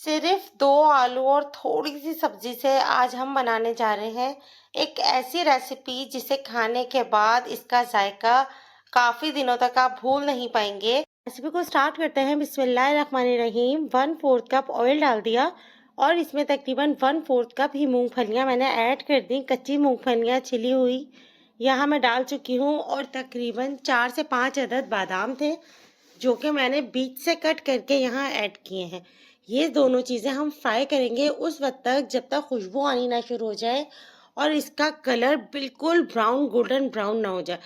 सिर्फ 2 आलू और थोड़ी-सी सब्ज़ी से आज हम बनाने जा रहे हैं एक ऐसी रेसिपी जिसे खाने के बाद इसका जायका काफ़ी दिनों तक आप भूल नहीं पाएँगे। रेसिपी को स्टार्ट करते हैं। बिस्मिल्लाहिर्रहमानिर्रहीम। 1/4 कप ऑयल डाल दिया और इसमें तकरीबन 1/4 कप ही मूँगफलियाँ मैंने ऐड कर दी। कच्ची मूँगफलियाँ छिली हुई यहाँ मैं डाल चुकी हूँ और तकरीबन 4 से 5 अदद बादाम थे जो कि मैंने बीच से कट करके यहाँ ऐड किए हैं। ये दोनों चीज़ें हम फ्राई करेंगे उस वक्त तक जब तक खुशबू आनी ना शुरू हो जाए और इसका कलर बिल्कुल ब्राउन गोल्डन ब्राउन ना हो जाए।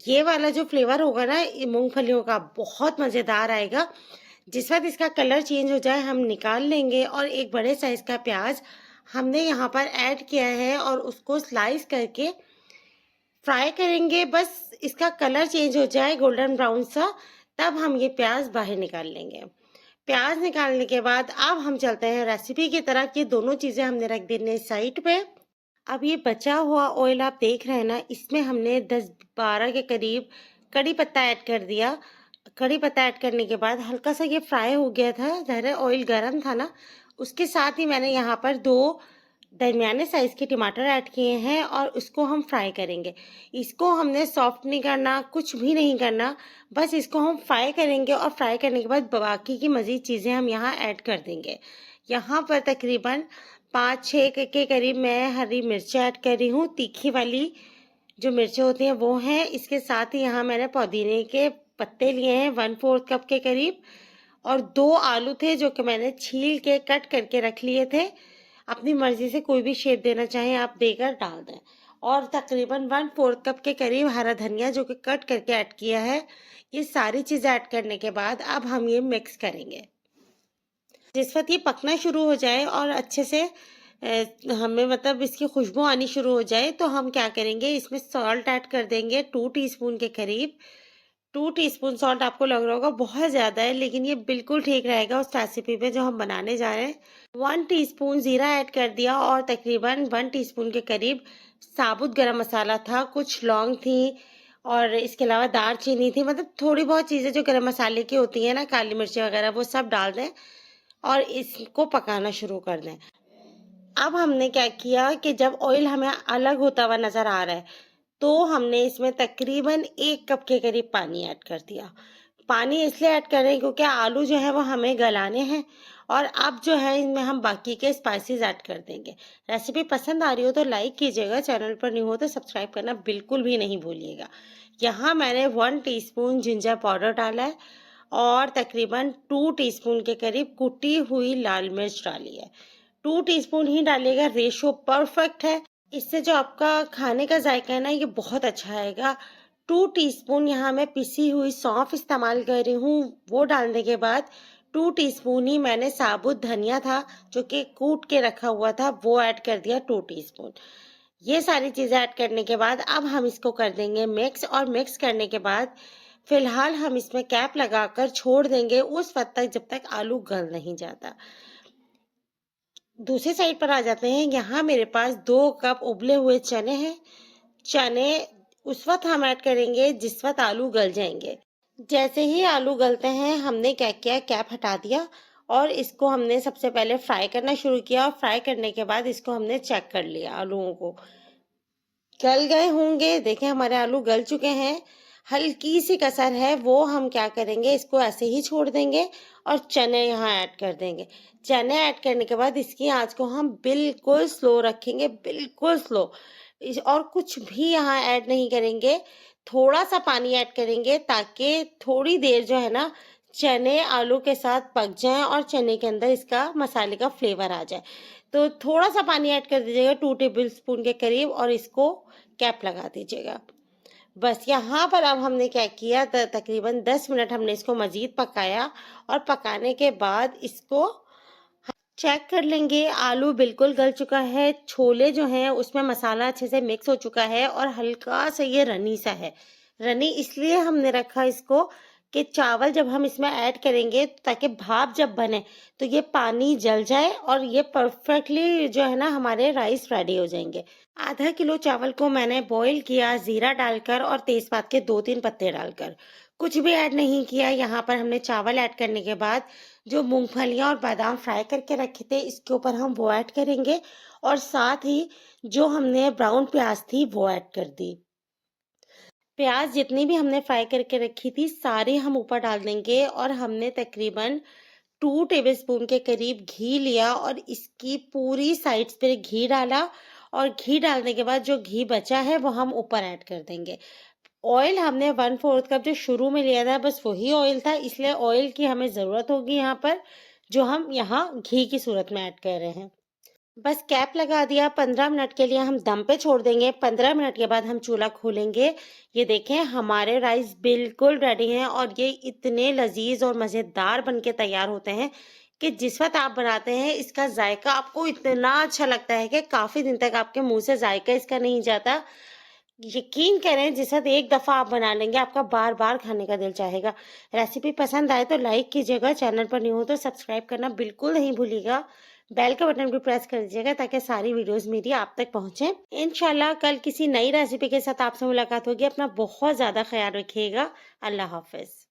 ये वाला जो फ्लेवर होगा ना मूंगफलियों का बहुत मज़ेदार आएगा। जिस वक्त इसका कलर चेंज हो जाए हम निकाल लेंगे और एक बड़े साइज़ का प्याज हमने यहाँ पर ऐड किया है और उसको स्लाइस करके फ्राई करेंगे। बस इसका कलर चेंज हो जाए गोल्डन ब्राउन सा, तब हम ये प्याज बाहर निकाल लेंगे। प्याज निकालने के बाद अब हम चलते हैं रेसिपी की तरफ। ये दोनों चीज़ें हमने रख देने साइड पे। अब ये बचा हुआ ऑयल आप देख रहे हैं ना, इसमें हमने 10-12 के करीब कड़ी पत्ता ऐड कर दिया। कड़ी पत्ता ऐड करने के बाद हल्का सा ये फ्राई हो गया था, ज़रा ऑयल गर्म था ना, उसके साथ ही मैंने यहाँ पर 2 दरमियाने साइज़ के टमाटर ऐड किए हैं और उसको हम फ्राई करेंगे। इसको हमने सॉफ्ट नहीं करना, कुछ भी नहीं करना, बस इसको हम फ्राई करेंगे और फ्राई करने के बाद बाकी की मज़ीद चीज़ें हम यहाँ ऐड कर देंगे। यहाँ पर तकरीबन 5-6 के करीब मैं हरी मिर्च ऐड कर रही हूँ। तीखी वाली जो मिर्चें होती हैं वो हैं। इसके साथ ही यहाँ मैंने पुदीने के पत्ते लिए हैं 1/4 कप के करीब और 2 आलू थे जो कि मैंने छील के कट करके रख लिए थे। अपनी मर्जी से कोई भी शेप देना चाहें आप देकर डाल दें। और तकरीबन 1/4 कप के करीब हरा धनिया जो कि कट करके ऐड किया है। ये सारी चीज़ें ऐड करने के बाद अब हम ये मिक्स करेंगे। जिस वक्त ये पकना शुरू हो जाए और अच्छे से हमें मतलब इसकी खुशबू आनी शुरू हो जाए तो हम क्या करेंगे, इसमें सॉल्ट ऐड कर देंगे 2 टीस्पून के करीब। 2 टीस्पून सॉल्ट आपको लग रहा होगा बहुत ज़्यादा है, लेकिन ये बिल्कुल ठीक रहेगा उस रेसिपी पे जो हम बनाने जा रहे हैं। 1 टीस्पून ज़ीरा ऐड कर दिया और तकरीबन 1 टीस्पून के करीब साबुत गरम मसाला था। कुछ लौंग थी और इसके अलावा दालचीनी थी, मतलब थोड़ी बहुत चीज़ें जो गरम मसाले की होती हैं ना, काली मिर्ची वगैरह, वो सब डाल दें और इसको पकाना शुरू कर दें। अब हमने क्या किया कि जब ऑयल हमें अलग होता हुआ नज़र आ रहा है तो हमने इसमें तकरीबन 1 कप के करीब पानी ऐड कर दिया। पानी इसलिए ऐड कर रहे हैं क्योंकि आलू जो है वो हमें गलाने हैं और अब जो है इनमें हम बाकी के स्पाइसेस ऐड कर देंगे। रेसिपी पसंद आ रही हो तो लाइक कीजिएगा, चैनल पर न्यू हो तो सब्सक्राइब करना बिल्कुल भी नहीं भूलिएगा। यहाँ मैंने 1 टीस्पून जिंजर पाउडर डाला है और तकरीबन 2 टीस्पून के करीब कुटी हुई लाल मिर्च डाली है। 2 टीस्पून ही डालिएगा, रेशो परफेक्ट है। इससे जो आपका खाने का जायका है ना ये बहुत अच्छा आएगा। 2 टीस्पून यहाँ मैं पिसी हुई सौंफ इस्तेमाल कर रही हूँ। वो डालने के बाद 2 टीस्पून ही मैंने साबुत धनिया था जो कि कूट के रखा हुआ था, वो ऐड कर दिया 2 टीस्पून। ये सारी चीज़ें ऐड करने के बाद अब हम इसको कर देंगे मिक्स और मिक्स करने के बाद फिलहाल हम इसमें कैप लगाकर छोड़ देंगे उस वक्त तक जब तक आलू गल नहीं जाता। दूसरी साइड पर आ जाते हैं। यहाँ मेरे पास 2 कप उबले हुए चने हैं। चने उस वक्त हम ऐड करेंगे जिस वक्त आलू गल जाएंगे। जैसे ही आलू गलते हैं हमने क्या किया, कैप हटा दिया और इसको हमने सबसे पहले फ्राई करना शुरू किया और फ्राई करने के बाद इसको हमने चेक कर लिया। आलूओं को गल गए होंगे, देखें हमारे आलू गल चुके हैं। हल्की सी कसर है, वो हम क्या करेंगे, इसको ऐसे ही छोड़ देंगे और चने यहाँ ऐड कर देंगे। चने ऐड करने के बाद इसकी आंच को हम बिल्कुल स्लो रखेंगे, बिल्कुल स्लो। और कुछ भी यहाँ ऐड नहीं करेंगे, थोड़ा सा पानी ऐड करेंगे ताकि थोड़ी देर जो है ना चने आलू के साथ पक जाएं और चने के अंदर इसका मसाले का फ्लेवर आ जाए। तो थोड़ा सा पानी ऐड कर दीजिएगा 2 टेबलस्पून के करीब और इसको कैप लगा दीजिएगा। बस यहाँ पर अब हमने क्या किया, तकरीबन 10 मिनट हमने इसको मज़ीद पकाया और पकाने के बाद इसको चेक कर लेंगे। आलू बिल्कुल गल चुका है, छोले जो हैं उसमें मसाला अच्छे से मिक्स हो चुका है और हल्का सा ये रनी सा है। रनी इसलिए हमने रखा इसको कि चावल जब हम इसमें ऐड करेंगे ताकि भाप जब बने तो ये पानी जल जाए और ये परफेक्टली जो है ना हमारे राइस रेडी हो जाएंगे। आधा किलो चावल को मैंने बॉईल किया ज़ीरा डालकर और तेज़पात के 2-3 पत्ते डालकर, कुछ भी ऐड नहीं किया। यहाँ पर हमने चावल ऐड करने के बाद जो मूंगफलियां और बादाम फ्राई करके रखे थे इसके ऊपर हम वो ऐड करेंगे और साथ ही जो हमने ब्राउन प्याज थी वो ऐड कर दी। प्याज जितनी भी हमने फ्राई करके रखी थी सारी हम ऊपर डाल देंगे और हमने तकरीबन 2 टेबलस्पून के करीब घी लिया और इसकी पूरी साइड्स पे घी डाला और घी डालने के बाद जो घी बचा है वो हम ऊपर ऐड कर देंगे। ऑयल हमने 1/4 कप जो शुरू में लिया था बस वही ऑयल था, इसलिए ऑयल की हमें ज़रूरत होगी यहाँ पर, जो हम यहाँ घी की सूरत में ऐड कर रहे हैं। बस कैप लगा दिया, 15 मिनट के लिए हम दम पे छोड़ देंगे। 15 मिनट के बाद हम चूल्हा खोलेंगे। ये देखें हमारे राइस बिल्कुल रेडी हैं और ये इतने लजीज और मज़ेदार बनके तैयार होते हैं कि जिस वक्त आप बनाते हैं इसका जायका आपको इतना अच्छा लगता है कि काफ़ी दिन तक आपके मुंह से जायका इसका नहीं जाता। यकीन करें जिस वक्त एक दफ़ा आप बना लेंगे आपका बार बार खाने का दिल चाहेगा। रेसिपी पसंद आए तो लाइक कीजिएगा, चैनल पर न्यू हो तो सब्सक्राइब करना बिल्कुल नहीं भूलिएगा। बेल का बटन भी प्रेस कर दीजिएगा ताकि सारी वीडियोस मेरी आप तक पहुंचे। इंशाल्लाह कल किसी नई रेसिपी के साथ आपसे मुलाकात होगी। अपना बहुत ज़्यादा ख्याल रखिएगा। अल्लाह हाफिज़।